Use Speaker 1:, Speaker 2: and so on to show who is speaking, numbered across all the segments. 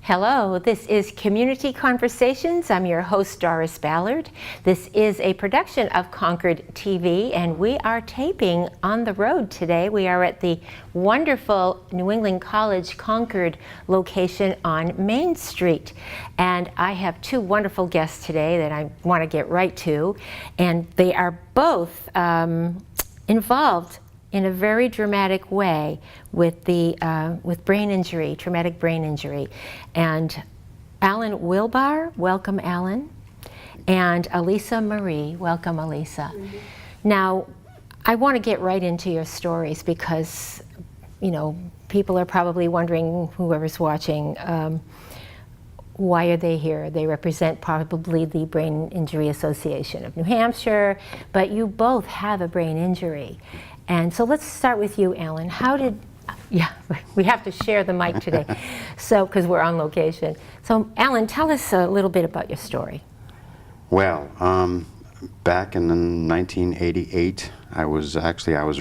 Speaker 1: Hello, this is Community Conversations. I'm your host, Doris Ballard. This is a production of Concord TV, and we are taping on the road today. We are at the wonderful New England College Concord location on Main Street. And I have two wonderful guests today that I want to get right to. And they are both involved in a very dramatic way with brain injury, traumatic brain injury. And Alan Wilbar, welcome Alan, and Alisa Marie, welcome Alisa. Mm-hmm. Now, I want to get right into your stories because, you know, people are probably wondering, whoever's watching, why are they here? They represent probably the Brain Injury Association of New Hampshire, but you both have a brain injury. And so let's start with you, Alan. We have to share the mic today, so because we're on location. So, Alan, tell us a little bit about your story.
Speaker 2: Well, back in 1988, I was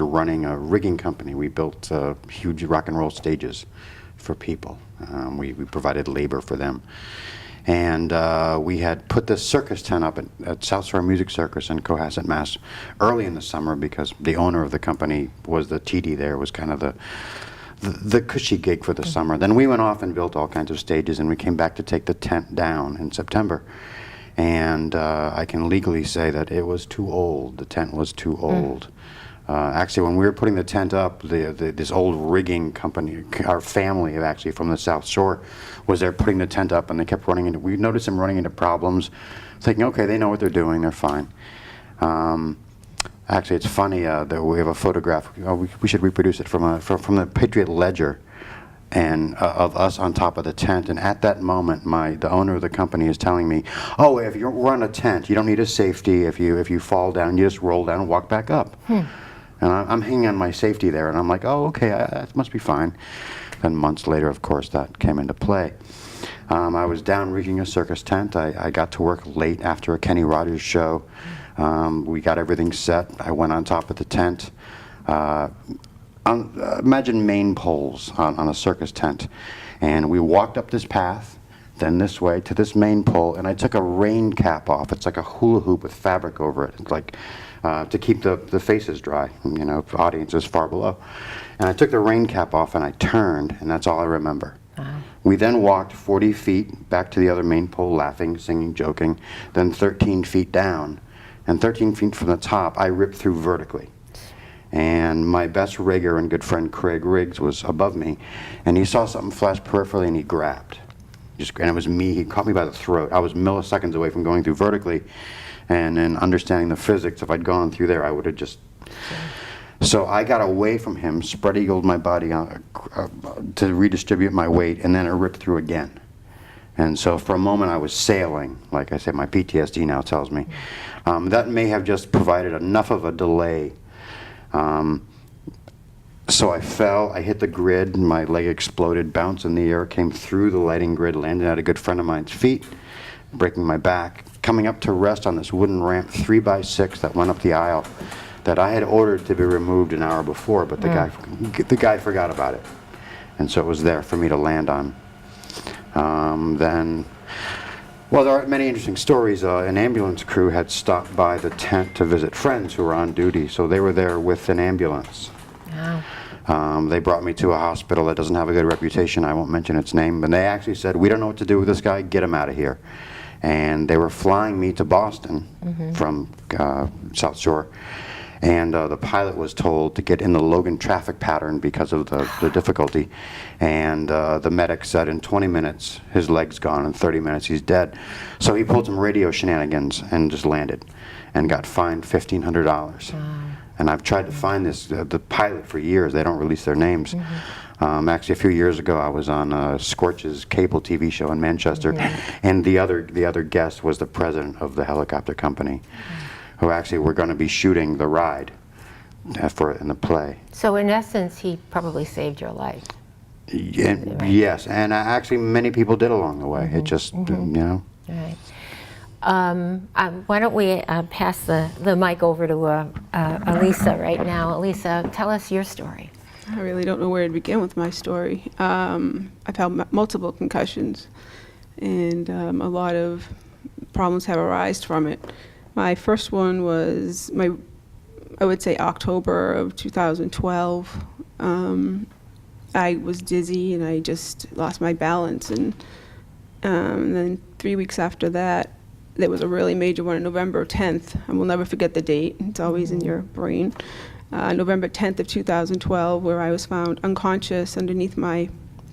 Speaker 2: running a rigging company. We built huge rock and roll stages for people. We provided labor for them. And we had put this circus tent up at South Shore Music Circus in Cohasset, Mass. early in the summer because the owner of the company was the TD there, was kind of the cushy gig for the summer. Then we went off and built all kinds of stages, and we came back to take the tent down in September. And I can legally say that it was too old. The tent was too old. Actually, when we were putting the tent up, this old rigging company, our family actually from the South Shore, was there putting the tent up, and they kept running into, we noticed them running into problems, thinking, okay, they know what they're doing, they're fine. Actually, it's funny that we have a photograph, we should reproduce it, from the Patriot Ledger, and of us on top of the tent. And at that moment, the owner of the company is telling me, oh, if we're on a tent, you don't need a safety. If you fall down, you just roll down and walk back up. And I'm hanging on my safety there, and I'm like, oh, okay, that must be fine. Then months later, of course, that came into play. I was down rigging a circus tent. I got to work late after a Kenny Rogers show. We got everything set. I went on top of the tent. Imagine main poles on a circus tent. And we walked up this path, then this way to this main pole, and I took a rain cap off. It's like a hula hoop with fabric over it. It's like to keep the faces dry, you know, the audience is far below. And I took the rain cap off and I turned, and that's all I remember. We then walked 40 feet back to the other main pole, laughing, singing, joking, then 13 feet down, and 13 feet from the top, I ripped through vertically. And my best rigger and good friend Craig Riggs was above me, and he saw something flash peripherally and he grabbed. And it was me, he caught me by the throat. I was milliseconds away from going through vertically, and then understanding the physics, if I'd gone through there, I would have just... So I got away from him, spread-eagled my body to redistribute my weight, and then it ripped through again. And so for a moment I was sailing, like I said, my PTSD now tells me. That may have just provided enough of a delay. So I fell, I hit the grid, my leg exploded, bounced in the air, came through the lighting grid, landed at a good friend of mine's feet, breaking my back, coming up to rest on this wooden ramp 3x6 that went up the aisle that I had ordered to be removed an hour before, but the guy forgot about it. And so it was there for me to land on. Well, there are many interesting stories. An ambulance crew had stopped by the tent to visit friends who were on duty, so they were there with an ambulance. Wow. They brought me to a hospital that doesn't have a good reputation. I won't mention its name, but they actually said, we don't know what to do with this guy, get him out of here. And they were flying me to Boston from South Shore. And the pilot was told to get in the Logan traffic pattern because of the difficulty. And the medic said in 20 minutes, his leg's gone. In 30 minutes, he's dead. So he pulled some radio shenanigans and just landed and got fined $1,500. Wow. And I've tried to find the pilot for years. They don't release their names. Actually, a few years ago, I was on Scorch's cable TV show in Manchester, and the other guest was the president of the helicopter company, who actually were going to be shooting the ride in the play.
Speaker 1: So in essence, he probably saved your life.
Speaker 2: Yes, and actually many people did along the way. It just, you know.
Speaker 1: Right. Why don't we pass the mic over to Alisa right now. Alisa, tell us your story.
Speaker 3: I really don't know where to begin with my story. I've had multiple concussions, and a lot of problems have arisen from it. My first one was I would say October of 2012. I was dizzy and I just lost my balance, and then 3 weeks after that, there was a really major one on November 10th. I will never forget the date. It's always in your brain. November 10th of 2012, where I was found unconscious underneath my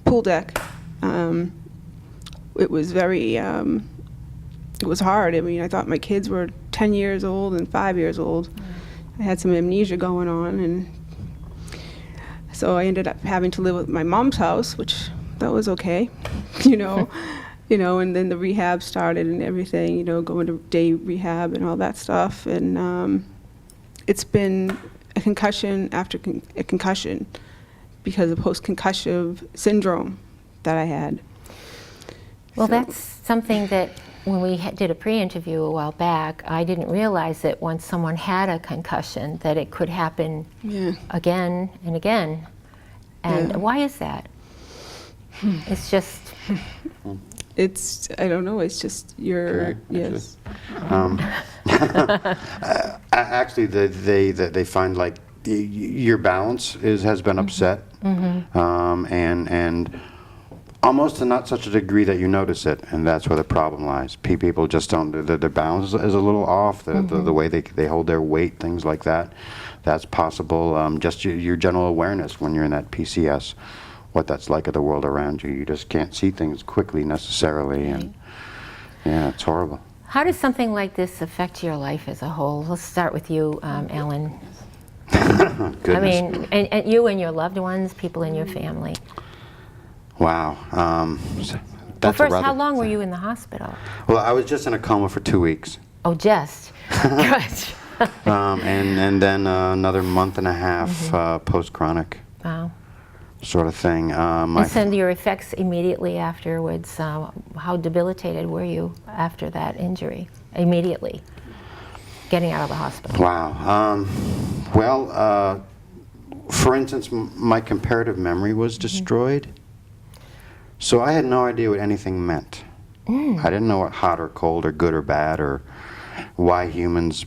Speaker 3: pool deck. It was very, it was hard. I mean, I thought my kids were 10 years old and 5 years old. I had some amnesia going on, and so I ended up having to live at my mom's house, which that was okay, you know. And then the rehab started and everything, going to day rehab and all that stuff. And it's been a concussion after a concussion because of post-concussive syndrome that I had.
Speaker 1: Well, that's something that when we did a pre-interview a while back, I didn't realize that once someone had a concussion that it could happen again and again. And why is that? It's just...
Speaker 3: I don't know, it's just your, yes.
Speaker 2: Actually, they find like your balance has been upset, and almost to not such a degree that you notice it, and that's where the problem lies. People just don't, their balance is a little off, the way they hold their weight, things like that. That's possible. Just your general awareness when you're in that PCS, what that's like of the world around you. You just can't see things quickly necessarily, and yeah, it's horrible.
Speaker 1: How does something like this affect your life as a whole? Let's start with you, Ellen. I mean, and you and your loved ones, people in your family.
Speaker 2: Wow.
Speaker 1: Well, first, how long were you in the hospital?
Speaker 2: Well, I was just in a coma for 2 weeks.
Speaker 1: Oh, just? Good.
Speaker 2: And then another month and a half post-chronic.
Speaker 1: Wow.
Speaker 2: Sort of thing.
Speaker 1: And so your effects immediately afterwards, how debilitated were you after that injury? Immediately, getting out of the hospital.
Speaker 2: Wow. Well, for instance, my comparative memory was destroyed. So I had no idea what anything meant. I didn't know what hot or cold or good or bad or why humans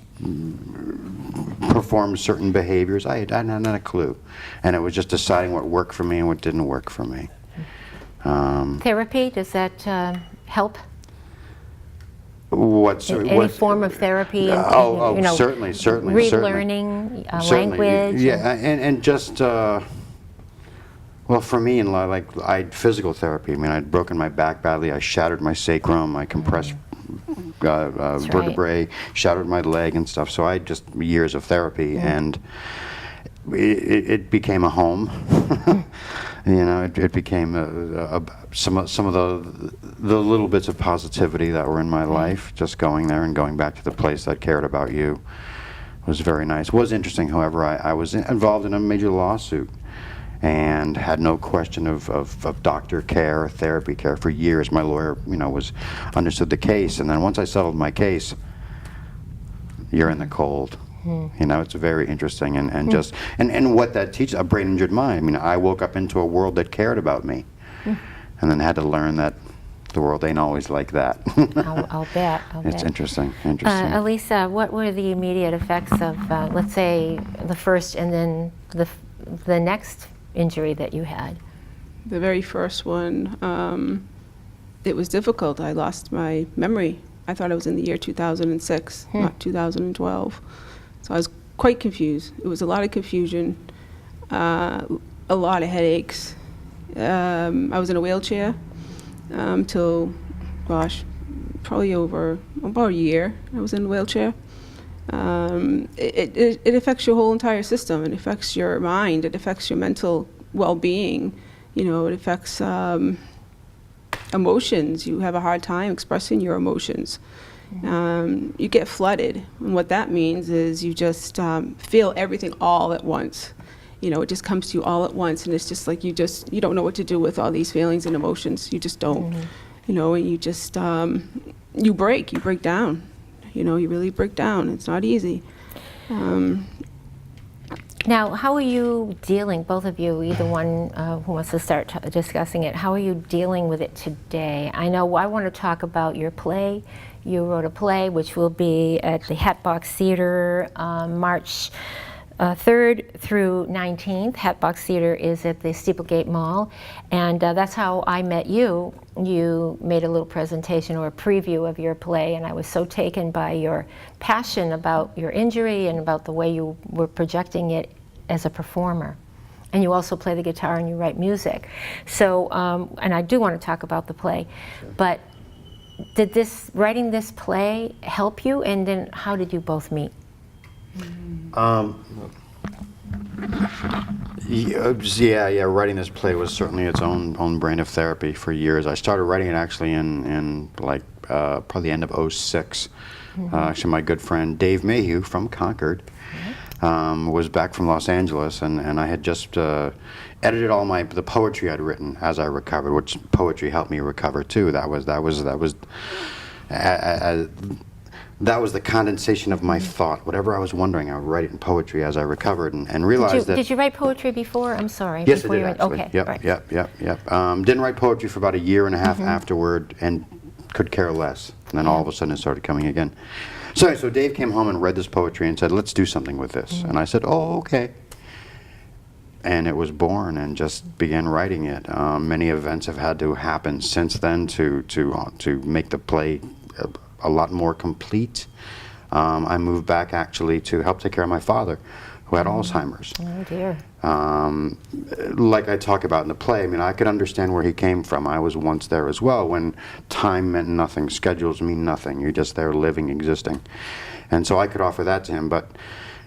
Speaker 2: perform certain behaviors. I had not a clue. And it was just deciding what worked for me and what didn't work for me.
Speaker 1: Therapy, does that help? Any form of therapy?
Speaker 2: Certainly.
Speaker 1: Relearning language?
Speaker 2: Yeah, and just, well, for me, I had physical therapy. I mean, I'd broken my back badly. I shattered my sacrum. I compressed vertebrae, shattered my leg and stuff. So I had just years of therapy, and it became a home. It became some of the little bits of positivity that were in my life. Just going there and going back to the place that cared about you was very nice. It was interesting, however, I was involved in a major lawsuit and had no question of doctor care or therapy care for years. My lawyer, understood the case, and then once I settled my case, you're in the cold. It's very interesting, and what that teaches, a brain injured mind. I mean, I woke up into a world that cared about me, and then had to learn that the world ain't always like that.
Speaker 1: I'll bet.
Speaker 2: It's interesting.
Speaker 1: Alisa, what were the immediate effects of, let's say, the first and then the next injury that you had?
Speaker 3: The very first one, it was difficult. I lost my memory. I thought I was in the year 2006, not 2012. So I was quite confused. It was a lot of confusion, a lot of headaches. I was in a wheelchair till, probably over about a year I was in a wheelchair. It affects your whole entire system. It affects your mind. It affects your mental well-being. It affects emotions. You have a hard time expressing your emotions. You get flooded, and what that means is you just feel everything all at once. It just comes to you all at once, and it's just like you don't know what to do with all these feelings and emotions. You just don't, and you just you break down. You really break down. It's not easy.
Speaker 1: Now, how are you dealing, both of you, either one who wants to start discussing it, how are you dealing with it today? I know I want to talk about your play. You wrote a play which will be at the Hatbox Theater March 3rd through 19th. Hatbox Theater is at the Steeplegate Mall, and that's how I met you. You made a little presentation or a preview of your play, and I was so taken by your passion about your injury and about the way you were projecting it as a performer. And you also play the guitar and you write music. So, and I do want to talk about the play, but did writing this play help you, and then how did you both meet?
Speaker 2: Yeah, writing this play was certainly its own brand of therapy for years. I started writing it actually in like probably the end of '06. Actually, my good friend Dave Mayhew from Concord was back from Los Angeles, and I had just edited all the poetry I'd written as I recovered, which poetry helped me recover too. That was the condensation of my thought. Whatever I was wondering, I would write it in poetry as I recovered, and realized that.
Speaker 1: Did you write poetry before? I'm sorry.
Speaker 2: Yes,
Speaker 1: before
Speaker 2: I did actually.
Speaker 1: Okay.
Speaker 2: Yep,
Speaker 1: right.
Speaker 2: yep. Didn't write poetry for about a year and a half afterward, and could care less. And then all of a sudden, it started coming again. So Dave came home and read this poetry and said, "Let's do something with this." And I said, "Oh, okay." And it was born, and just began writing it. Many events have had to happen since then to make the play a lot more complete. I moved back actually to help take care of my father, who had Alzheimer's.
Speaker 1: Oh dear.
Speaker 2: Like I talk about in the play, I mean, I could understand where he came from. I was once there as well, when time meant nothing, schedules mean nothing. You're just there living, existing. And so I could offer that to him, but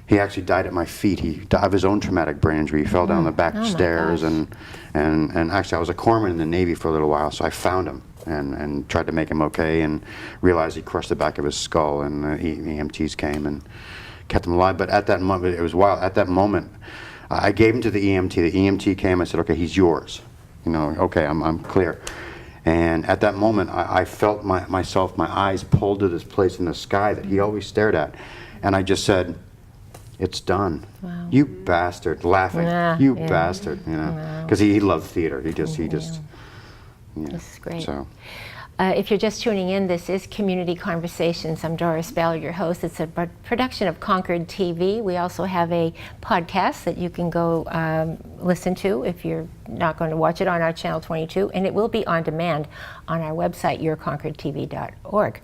Speaker 2: he actually died at my feet. He died of his own traumatic brain injury. He fell down the back stairs, and actually I was a corpsman in the Navy for a little while, so I found him and tried to make him okay, and realized he crushed the back of his skull, and the EMTs came and kept him alive. But at that moment, it was wild. At that moment, I gave him to the EMT. The EMT came. I said, "Okay, he's yours. You know, okay, I'm clear." And at that moment, I felt my eyes pulled to this place in the sky that he always stared at, and I just said, "It's done."
Speaker 1: Wow.
Speaker 2: You bastard, laughing. You bastard, you know, because he loved theater. He just. Yeah.
Speaker 1: This is great.
Speaker 2: So.
Speaker 1: If you're just tuning in, this is Community Conversations. I'm Doris Ballard, your host. It's a production of Concord TV. We also have a podcast that you can go listen to if you're not going to watch it on our channel 22, and it will be on demand on our website, yourconcordtv.org.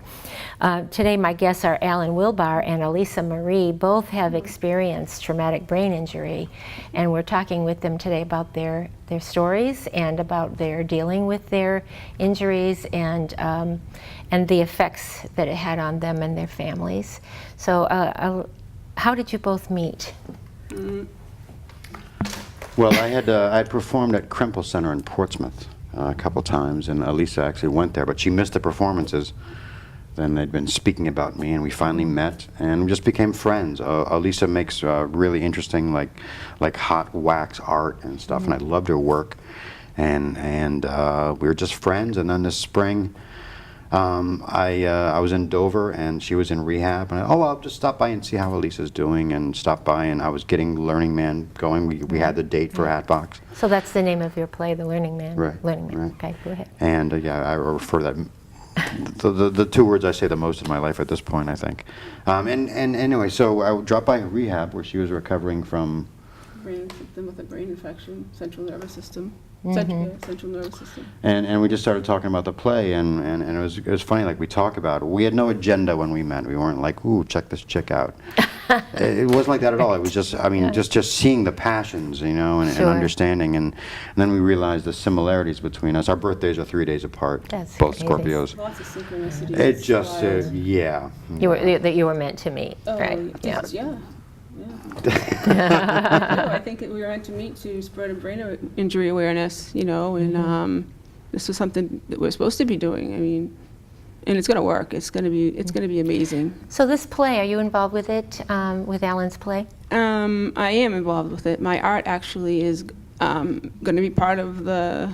Speaker 1: Today, my guests are Alan Wilbar and Alisa Marie. Both have experienced traumatic brain injury, and we're talking with them today about their stories and about their dealing with their injuries and the effects that it had on them and their families. So, how did you both meet?
Speaker 2: Well, I had performed at Kremple Center in Portsmouth a couple times, and Alisa actually went there, but she missed the performances. Then they'd been speaking about me, and we finally met, and we just became friends. Alisa makes really interesting, like hot wax art and stuff, and I loved her work, and we were just friends. And then this spring, I was in Dover, and she was in rehab, and I'll just stop by and see how Alisa's doing, and stop by, and I was getting Learning Man going. We had the date for Hatbox.
Speaker 1: So that's the name of your play, The Learning Man.
Speaker 2: Right.
Speaker 1: Learning Man.
Speaker 2: Right.
Speaker 1: Okay, go ahead.
Speaker 2: And I refer to that. The two words I say the most in my life at this point, I think. And anyway, so I dropped by rehab where she was recovering from
Speaker 3: Brain system with a brain infection, central nervous system.
Speaker 1: Mm-hmm.
Speaker 3: Central nervous system.
Speaker 2: And we just started talking about the play, and it was funny. Like, we talk about it. We had no agenda when we met. We weren't like, "Ooh, check this chick out." It wasn't like that at all. It was just, I mean, just seeing the passions, you know, and understanding, and then we realized the similarities between us. Our birthdays are 3 days apart.
Speaker 1: That's
Speaker 2: both
Speaker 1: amazing.
Speaker 2: Scorpios.
Speaker 3: Lots of synchronicities.
Speaker 2: It just, yeah.
Speaker 1: You were meant to meet,
Speaker 3: Oh,
Speaker 1: right? Yeah.
Speaker 3: Yeah. No, I think that we were meant to meet to spread brain injury awareness, you know, and this was something that we're supposed to be doing. I mean, and it's going to work. It's going to be amazing.
Speaker 1: So this play, are you involved with it, with Alan's play?
Speaker 3: I am involved with it. My art actually is going to be part of the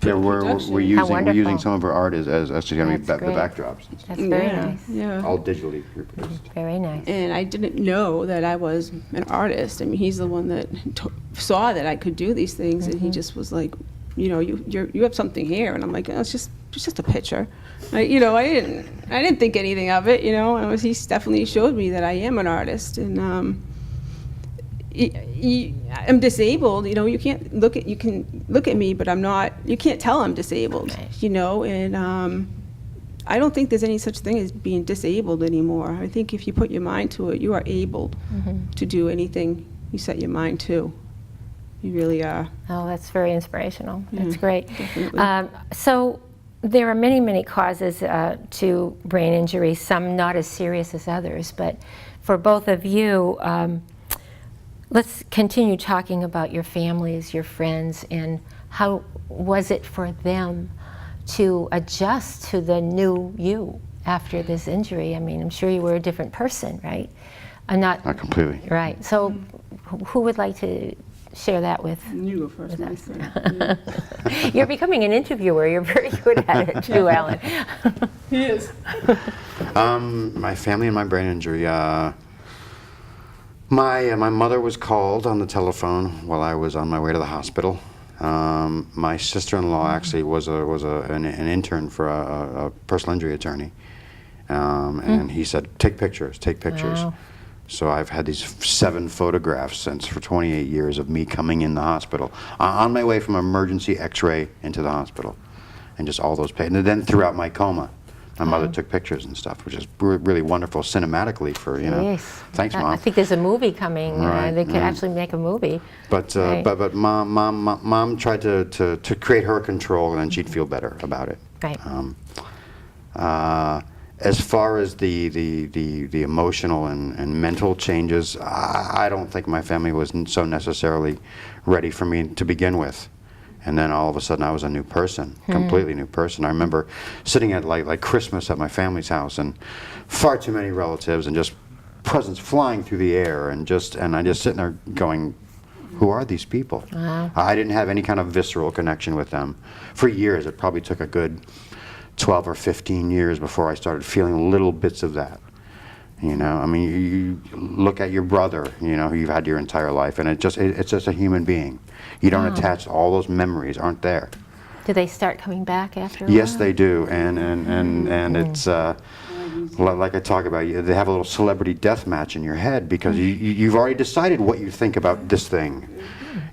Speaker 2: Yeah, we're
Speaker 3: production.
Speaker 2: using
Speaker 1: wonderful.
Speaker 2: some of her art as actually going to be
Speaker 1: That's
Speaker 2: the
Speaker 1: great.
Speaker 2: backdrops. and stuff.
Speaker 1: That's very
Speaker 3: Yeah,
Speaker 1: nice.
Speaker 3: yeah.
Speaker 2: All digitally reproduced.
Speaker 1: Very nice.
Speaker 3: And I didn't know that I was an artist. I mean, he's the one that saw that I could do these things, and he just was like, you know, you have something here, and I'm like, oh, it's just a picture. I didn't think anything of it, you know. And he definitely showed me that I am an artist, and I'm disabled. You know, you can look at me, but I'm not. You can't tell I'm disabled.
Speaker 1: Right.
Speaker 3: You know, and I don't think there's any such thing as being disabled anymore. I think if you put your mind to it, you are able to do anything you set your mind to. You really are.
Speaker 1: Oh, that's very inspirational. That's
Speaker 3: Yeah,
Speaker 1: great.
Speaker 3: definitely.
Speaker 1: So there are many, many causes to brain injury, some not as serious as others. But for both of you, let's continue talking about your families, your friends, and how was it for them to adjust to the new you after this injury? I mean, I'm sure you were a different person, right?
Speaker 2: Not completely.
Speaker 1: Right. So who would like to share that with?
Speaker 3: You go first, my friend.
Speaker 1: You're becoming an interviewer. You're very good at it too, Alan.
Speaker 3: He is.
Speaker 2: My family and my brain injury. My mother was called on the telephone while I was on my way to the hospital. My sister-in-law actually was an intern for a personal injury attorney, and he said, "Take pictures, take pictures."
Speaker 1: Wow.
Speaker 2: So I've had these 7 photographs since for 28 years of me coming in the hospital on my way from emergency X-ray into the hospital, and just all those and then throughout my coma. My mother took pictures and stuff, which is really wonderful cinematically for, you know.
Speaker 1: Yes.
Speaker 2: Thanks,
Speaker 1: I
Speaker 2: Mom.
Speaker 1: think there's a movie coming.
Speaker 2: Right,
Speaker 1: They could
Speaker 2: right.
Speaker 1: actually make a movie.
Speaker 2: But
Speaker 1: Right.
Speaker 2: but mom tried to create her control, and then she'd feel better about it.
Speaker 1: Right.
Speaker 2: As far as the emotional and mental changes, I don't think my family was so necessarily ready for me to begin with. And then all of a sudden I was a new person, completely new person. I remember sitting at like Christmas at my family's house, and far too many relatives, and just presents flying through the air, and I just sitting there going, who are these people?
Speaker 1: Wow.
Speaker 2: I didn't have any kind of visceral connection with them for years. It probably took a good 12 or 15 years before I started feeling little bits of that. You know, I mean, you look at your brother, you know, who you've had your entire life, and it's just a human being. You don't attach, all those memories aren't there.
Speaker 1: Do they start coming back after a
Speaker 2: Yes,
Speaker 1: while?
Speaker 2: they do, and it's like I talk about. They have a little celebrity death match in your head because you've already decided what you think about this thing,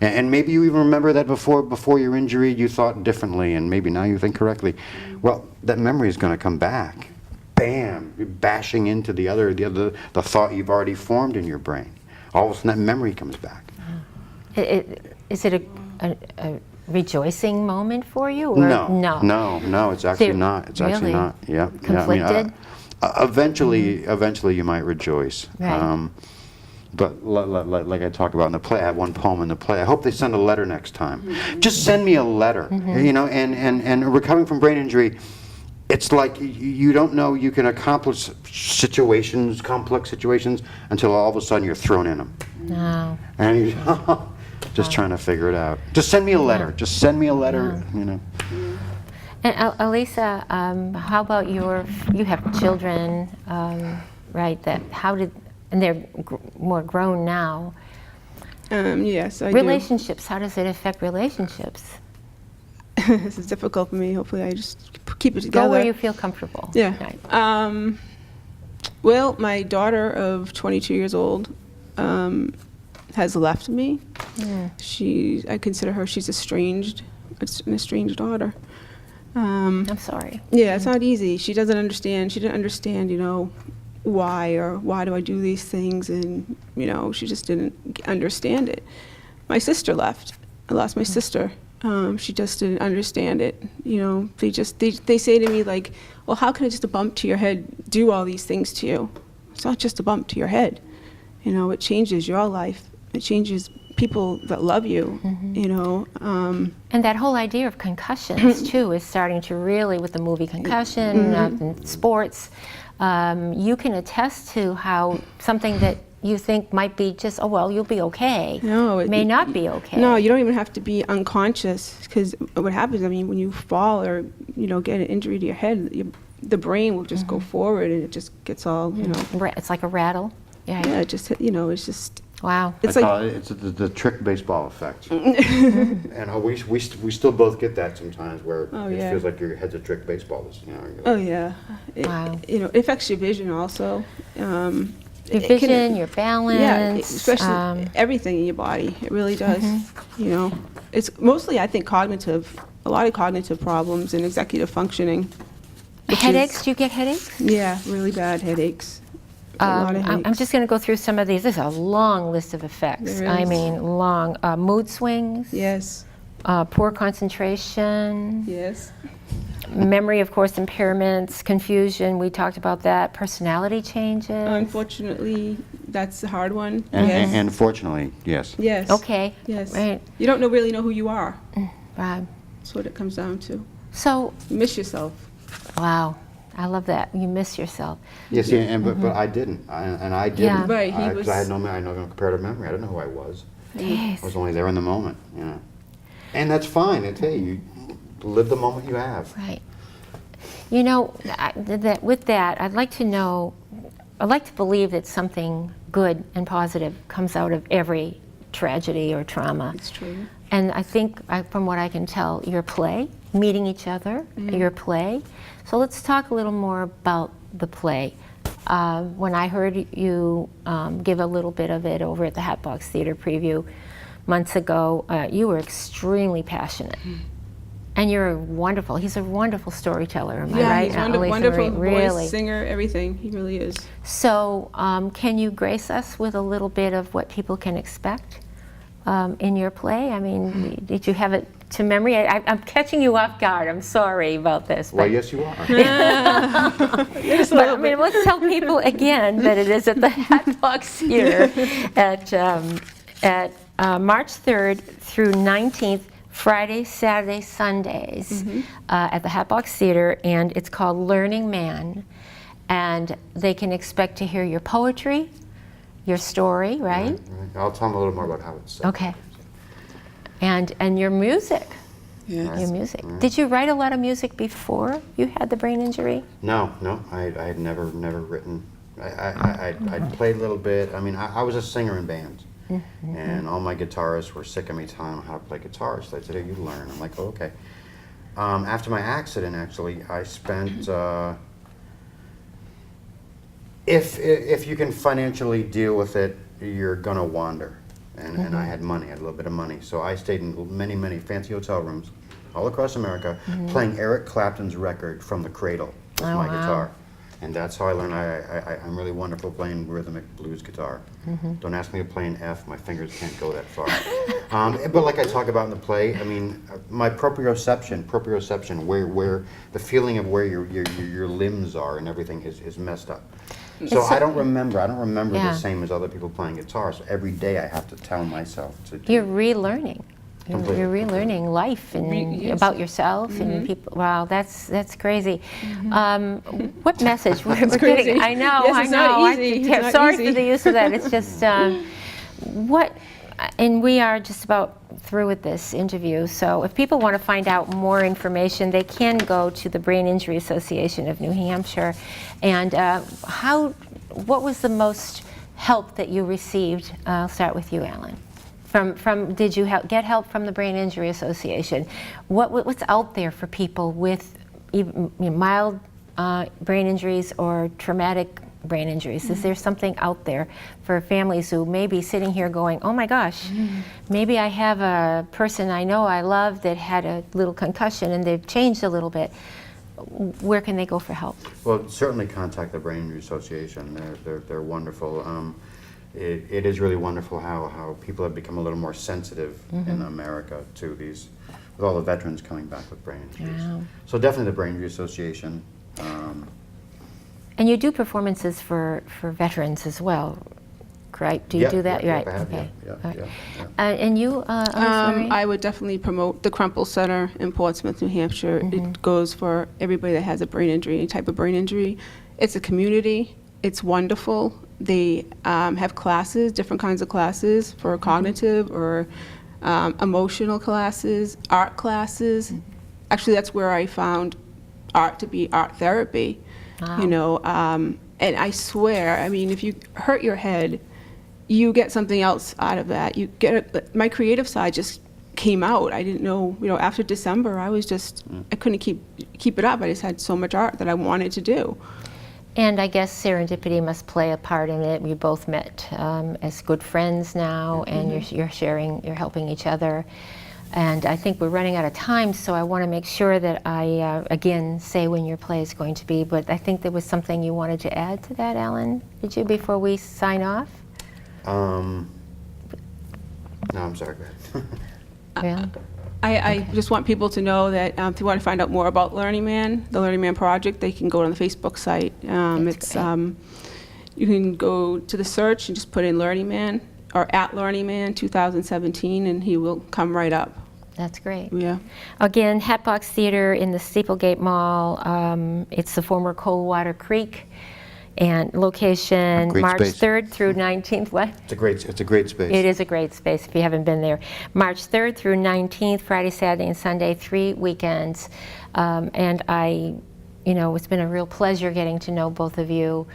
Speaker 2: and maybe you even remember that before your injury you thought differently, and maybe now you think correctly. Well, that memory is going to come back. Bam! You're bashing into the thought you've already formed in your brain. All of a sudden, that memory comes back.
Speaker 1: Is it a rejoicing moment for you? Or
Speaker 2: No, it's actually not. It's actually
Speaker 1: really
Speaker 2: not. Yeah.
Speaker 1: conflicted?
Speaker 2: Eventually you might rejoice.
Speaker 1: Right.
Speaker 2: But like I talked about in the play, I have one poem in the play. I hope they send a letter next time. Just send me a letter. You know, and recovering from brain injury, it's like you don't know you can accomplish complex situations, until all of a sudden you're thrown in them.
Speaker 1: No.
Speaker 2: And you just trying to figure it out. Just send me a letter. Just send me a letter, you know.
Speaker 1: And Alisa, how about you have children, right? And they're more grown now.
Speaker 3: Yes, I
Speaker 1: Relationships, how does it affect relationships?
Speaker 3: do. This is difficult for me. Hopefully I just keep it together.
Speaker 1: Go where you feel comfortable.
Speaker 3: Yeah.
Speaker 1: Right.
Speaker 3: Well, my daughter of 22 years old has left me. I consider her, she's an estranged daughter.
Speaker 1: I'm sorry.
Speaker 3: Yeah, it's not easy. She doesn't understand. She didn't understand, you know, why do I do these things, and you know, she just didn't understand it. My sister left. I lost my sister. She just didn't understand it. You know, they say to me like, well, how can just a bump to your head do all these things to you? It's not just a bump to your head. You know, it changes your life. It changes people that love you. You know.
Speaker 1: And that whole idea of concussions too is starting to really, with the movie Concussion, in sports, you can attest to how something that you think might be just, oh, well, you'll be okay,
Speaker 3: No,
Speaker 1: may not be okay.
Speaker 3: No, you don't even have to be unconscious, because what happens, I mean, when you fall or, get an injury to your head, the brain will just go forward, and it just gets all,
Speaker 1: It's like a rattle. Yeah.
Speaker 3: yeah, it just, it's just,
Speaker 1: Wow.
Speaker 3: it's
Speaker 2: I
Speaker 3: like,
Speaker 2: call it, it's the trick baseball effect. And we still both get that sometimes, where
Speaker 3: Oh,
Speaker 2: it
Speaker 3: yeah.
Speaker 2: feels like your head's a trick baseball. You're
Speaker 3: oh
Speaker 2: like,
Speaker 3: yeah.
Speaker 1: Wow.
Speaker 3: It affects your vision also.
Speaker 1: Your
Speaker 3: It can-
Speaker 1: vision, your balance.
Speaker 3: Yeah, especially everything in your body. It really does. It's mostly, I think, cognitive, a lot of cognitive problems and executive functioning. which is-
Speaker 1: Headaches, do you get headaches?
Speaker 3: Yeah, really bad headaches. A lot of headaches.
Speaker 1: I'm just going to go through some of these. There's a long list of effects.
Speaker 3: There
Speaker 1: I
Speaker 3: is.
Speaker 1: mean, long. Mood swings,
Speaker 3: Yes,
Speaker 1: poor concentration,
Speaker 3: yes.
Speaker 1: memory, of course, impairments, confusion. We talked about that. Personality changes.
Speaker 3: Unfortunately, that's the hard one.
Speaker 2: and,
Speaker 3: Yes.
Speaker 2: and fortunately, yes.
Speaker 3: Yes.
Speaker 1: Okay.
Speaker 3: Yes.
Speaker 1: Right.
Speaker 3: You don't really know who you are.
Speaker 1: Right.
Speaker 3: That's what it comes down to.
Speaker 1: So,
Speaker 3: You miss yourself.
Speaker 1: wow. I love that. You miss yourself.
Speaker 2: Yes, yeah, but I didn't, and I didn't.
Speaker 1: Yeah.
Speaker 3: Right, he
Speaker 2: Because I had
Speaker 3: was-
Speaker 2: no comparative memory. I didn't know who I was.
Speaker 1: Yes.
Speaker 2: I was only there in the moment. And that's fine. Hey, you live the moment you have.
Speaker 1: Right. With that, I'd like to believe that something good and positive comes out of every tragedy or trauma.
Speaker 3: It's true.
Speaker 1: And I think, from what I can tell, your play, meeting each other, your play. So let's talk a little more about the play. When I heard you give a little bit of it over at the Hatbox Theater preview months ago, you were extremely passionate. And he's a wonderful storyteller, am I
Speaker 3: Yeah,
Speaker 1: right?
Speaker 3: he's
Speaker 1: Alisa
Speaker 3: wonderful
Speaker 1: Marie?
Speaker 3: voice,
Speaker 1: Really.
Speaker 3: singer, everything. He really is.
Speaker 1: So can you grace us with a little bit of what people can expect in your play? I mean, did you have it to memory? I'm catching you off guard. I'm sorry about this.
Speaker 2: Well,
Speaker 1: But,
Speaker 2: yes, you are.
Speaker 1: but I mean, let's tell people again that it is at the Hatbox Theater at March 3rd through 19th, Fridays, Saturdays, Sundays, at the Hatbox Theater, and it's called Learning Man. And they can expect to hear your poetry, your story, right?
Speaker 2: Right. I'll tell them a little more about how it's set.
Speaker 1: Okay. And your music.
Speaker 3: Yes.
Speaker 1: Your music. Did you write a lot of music before you had the brain injury?
Speaker 2: No, I had never written. I played a little bit. I mean, I was a singer in bands. And all my guitarists were sick of me telling them how to play guitar. So they said, hey, you learn. I'm like, oh, okay. After my accident, actually, I spent, if you can financially deal with it, you're going to wander. And I had money, I had a little bit of money. So I stayed in many, many fancy hotel rooms all across America, playing Eric Clapton's record from the cradle with
Speaker 1: Oh,
Speaker 2: my
Speaker 1: wow.
Speaker 2: guitar. And that's how I learned. I'm really wonderful playing rhythmic blues guitar. Don't ask me to play an F, my fingers can't go that far. But like I talk about in the play, I mean, my proprioception, where the feeling of where your limbs are and everything is messed up. So I don't remember
Speaker 1: Yeah.
Speaker 2: the same as other people playing guitar. So every day I have to tell myself to do.
Speaker 1: You're relearning.
Speaker 2: Completely,
Speaker 1: You're relearning life and
Speaker 3: Yes.
Speaker 1: about yourself and people. Wow, that's crazy. What message we're
Speaker 3: crazy.
Speaker 1: getting? I know,
Speaker 3: Yes,
Speaker 1: I
Speaker 3: it's
Speaker 1: know.
Speaker 3: not easy. It's not
Speaker 1: Sorry
Speaker 3: easy.
Speaker 1: for the use of that. It's just what. And we are just about through with this interview. So if people want to find out more information, they can go to the Brain Injury Association of New Hampshire. And what was the most help that you received? I'll start with you, Alan. Did you get help from the Brain Injury Association? What's out there for people with even, mild brain injuries or traumatic brain injuries? Is there something out there for families who may be sitting here going, oh my gosh, maybe I have a person I know I love that had a little concussion and they've changed a little bit. Where can they go for help?
Speaker 2: Well, certainly contact the Brain Injury Association. They're wonderful. It is really wonderful how people have become a little more sensitive in America to these, with all the veterans coming back with brain injuries.
Speaker 1: Wow.
Speaker 2: So definitely the Brain Injury Association.
Speaker 1: And you do performances for veterans as well, right? Do you
Speaker 2: Yeah,
Speaker 1: do that?
Speaker 2: yeah,
Speaker 1: Right.
Speaker 2: I have,
Speaker 1: Okay.
Speaker 2: yeah,
Speaker 1: All right.
Speaker 2: yeah.
Speaker 1: And you, Alisa Marie?
Speaker 3: I would definitely promote the Crumple Center in Portsmouth, New Hampshire. It goes for everybody that has a brain injury, any type of brain injury. It's a community. It's wonderful. They have classes, different kinds of classes for cognitive or emotional classes, art classes. Actually, that's where I found art to be art therapy.
Speaker 1: Wow.
Speaker 3: You know, and I swear, I mean, if you hurt your head, you get something else out of that. You get my creative side just came out. I didn't know, you know, after December, I was just, I couldn't keep it up. I just had so much art that I wanted to do.
Speaker 1: And I guess serendipity must play a part in it. We both met as good friends now, and you're sharing, you're helping each other. And I think we're running out of time, so I want to make sure that I, again, say when your play is going to be. But I think there was something you wanted to add to that, Alan, did you, before we sign off?
Speaker 2: No, I'm sorry, go ahead.
Speaker 1: Yeah.
Speaker 3: I just want people to know that if they want to find out more about Learning Man, the Learning Man project, they can go on the Facebook site.
Speaker 1: That's great.
Speaker 3: You can go to the search and just put in Learning Man or at Learning Man 2017, and he will come right up.
Speaker 1: That's great.
Speaker 3: Yeah.
Speaker 1: Again, Hatbox Theater in the Steeplegate Mall. It's the former Coldwater Creek, and location
Speaker 2: Great
Speaker 1: March
Speaker 2: space.
Speaker 1: 3rd through 19th. What?
Speaker 2: It's a great space.
Speaker 1: It is a great space if you haven't been there. March 3rd through 19th, Friday, Saturday, and Sunday, 3 weekends. And it's been a real pleasure getting to know both of you.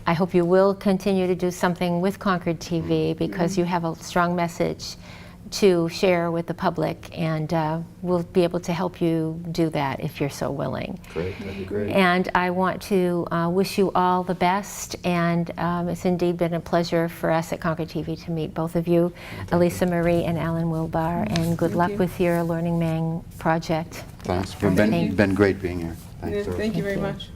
Speaker 1: I hope you will continue to do something with Concord TV because you have a strong message to share with the public, and we'll be able to help you do that if you're so willing.
Speaker 2: Great, that'd be great.
Speaker 1: And I want to wish you all the best, and it's indeed been a pleasure for us at Concord TV to meet both of you, Alisa Marie and Alan Wilbar, and good luck with your Learning Man project.
Speaker 2: Thanks. It's been great being here. Thanks, Doris.
Speaker 3: Thank you very much.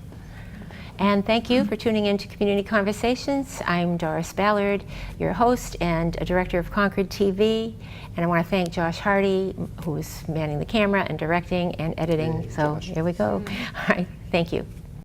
Speaker 1: And thank you for tuning in to Community Conversations. I'm Doris Ballard, your host and a director of Concord TV. And I want to thank Josh Hardy, who is manning the camera and directing and editing. So here we go. All right, thank you.